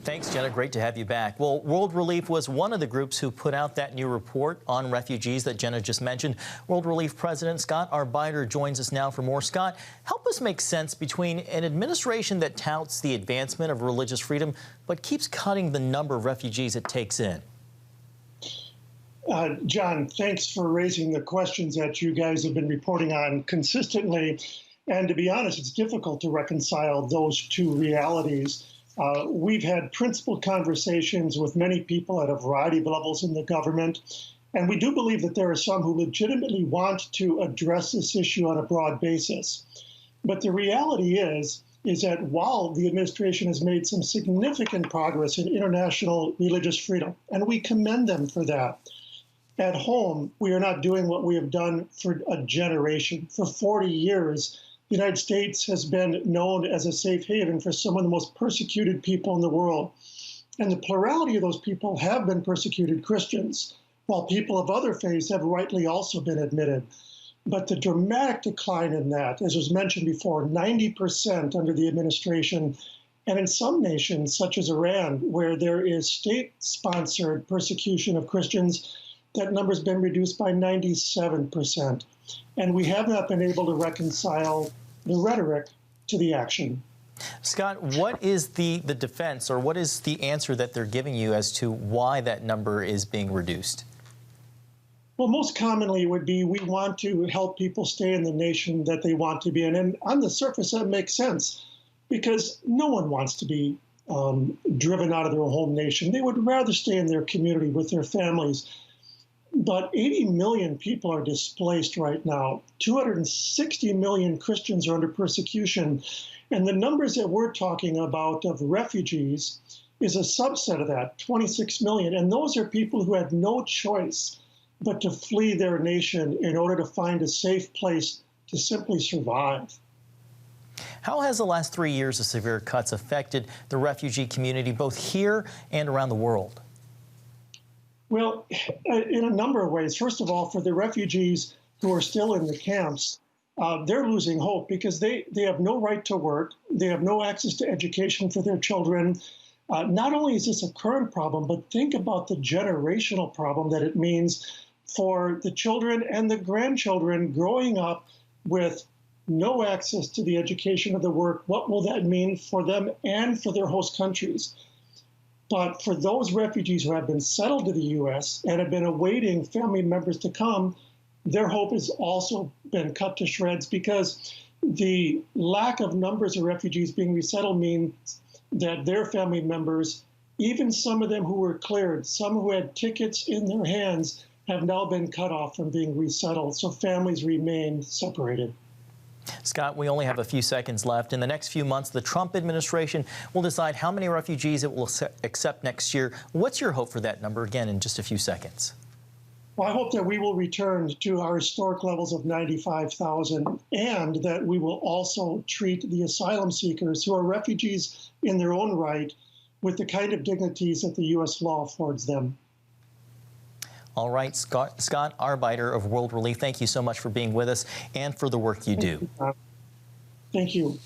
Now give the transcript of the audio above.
Thanks, Jenna. Great to have you back. Well, World Relief was one of the groups who put out that new report on refugees that Jenna just mentioned. World Relief President Scott Arbeiter joins us now for more. Scott, help us make sense between an administration that touts the advancement of religious freedom but keeps cutting the number of refugees it takes in. John, thanks for raising the questions that you guys have been reporting on consistently. And to be honest, it's difficult to reconcile those two realities. We've had principled conversations with many people at a variety of levels in the government, and we do believe that there are some who legitimately want to address this issue on a broad basis. But the reality is that while the administration has made some significant progress in international religious freedom, and we commend them for that, at home, we are not doing what we have done for a generation. For 40 years, the United States has been known as a safe haven for some of the most persecuted people in the world. And the plurality of those people have been persecuted Christians, while people of other faiths have rightly also been admitted. But the dramatic decline in that, as was mentioned before, 90% under the administration, and in some nations, such as Iran, where there is state-sponsored persecution of Christians, that number has been reduced by 97%. And we have not been able to reconcile the rhetoric to the action. Scott, what is the defense, or what is the answer that they're giving you as to why that number is being reduced? Well, most commonly it would be we want to help people stay in the nation that they want to be in. And on the surface, that makes sense, because no one wants to be driven out of their home nation. They would rather stay in their community with their families. But 80 million people are displaced right now. 260 million Christians are under persecution. And the numbers that we're talking about of refugees is a subset of that, 26 million. And those are people who had no choice but to flee their nation in order to find a safe place to simply survive. How has the last 3 years of severe cuts affected the refugee community, both here and around the world? Well, in a number of ways. First of all, for the refugees who are still in the camps, they're losing hope because they have no right to work. They have no access to education for their children. Not only is this a current problem, but think about the generational problem that it means for the children and the grandchildren growing up with no access to the education or the work. What will that mean for them and for their host countries? But for those refugees who have been settled to the U.S. and have been awaiting family members to come, their hope has also been cut to shreds because the lack of numbers of refugees being resettled means that their family members, even some of them who were cleared, some who had tickets in their hands, have now been cut off from being resettled. So families remain separated. Scott, we only have a few seconds left. In the next few months, the Trump administration will decide how many refugees it will accept next year. What's your hope for that number, again, in just a few seconds? Well, I hope that we will return to our historic levels of 95,000 and that we will also treat the asylum seekers who are refugees in their own right with the kind of dignities that the U.S. law affords them. All right, Scott Arbeiter of World Relief, thank you so much for being with us and for the work you do. Thank you.